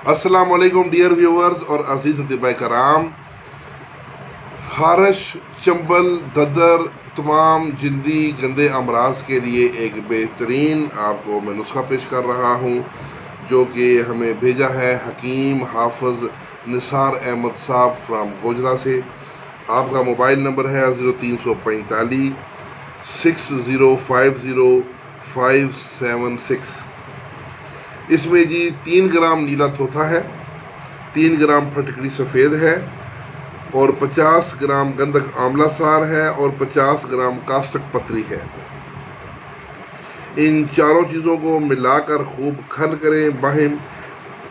अस्सलाम वालेकुम dear viewers और अजीज अतिबा कराम। खारिश, चंबल, ददर, तमाम जल्दी गंदे अमराज के लिए एक बेहतरीन आपको मैं नुस्खा पेश कर रहा हूँ, जो कि हमें भेजा है हकीम हाफिज निसार अहमद साहब फ्राम गोजरा से। आपका मोबाइल नंबर है 0345 6050 इसमें जी 3 ग्राम नीला थोथा है, 3 ग्राम पठकड़ी सफेद है और 50 ग्राम गंधक आंवला सार है और 50 ग्राम कास्टक पतरी है। इन चारों चीज़ों को मिलाकर खूब खल करें बाहिम,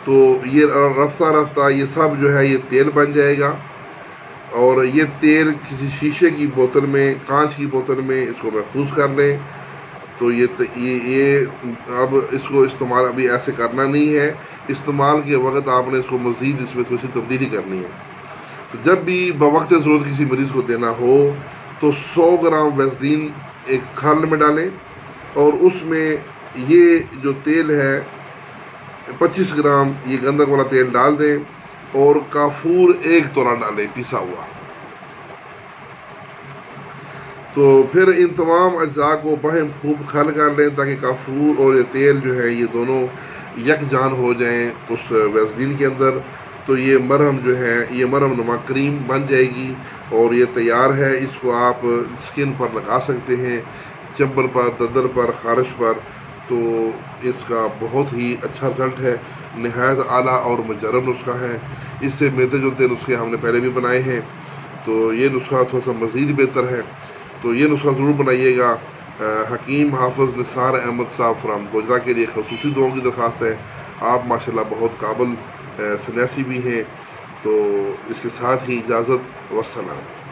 तो ये रफ्ता रफ्ता ये सब जो है ये तेल बन जाएगा। और ये तेल किसी शीशे की बोतल में, कांच की बोतल में इसको महफूज कर लें। तो ये अब इसको इस्तेमाल अभी ऐसे करना नहीं है, इस्तेमाल के वक्त आपने इसको मज़ीद इसमें थोड़ी सी तब्दीली करनी है। तो जब भी बवक्त ज़रूरत किसी मरीज़ को देना हो तो 100 ग्राम वैसलीन एक खाल में डालें और उसमें ये जो तेल है 25 ग्राम ये गंधक वाला तेल डाल दें और काफूर 1 तोला डालें पिसा हुआ। तो फिर इन तमाम अज्जा को बहम खूब खल कर लें ताकि काफूर और ये तेल जो है ये दोनों यकजान हो जाएं उस वैसलीन के अंदर। तो ये मरहम जो है ये मरहम नुमा क्रीम बन जाएगी और ये तैयार है। इसको आप स्किन पर लगा सकते हैं, चंबल पर, ददर पर, खारिश पर। तो इसका बहुत ही अच्छा रिजल्ट है, नहायत आला और मुजर्रब नुस्खा है। इससे मिलते जुलते नुस्खे हमने पहले भी बनाए हैं, तो ये नुस्खा थोड़ा सा मज़ीद बेहतर है। तो ये नुस्खा ज़रूर बनाइएगा। हकीम हाफिज निसार अहमद साहब फ्राम गोजरा के लिए ख़ुसूसी दुआओं की दरख्वास्त है। आप माशाल्लाह बहुत काबिल सन्यासी भी हैं। तो इसके साथ ही इजाज़त, वस्सलाम।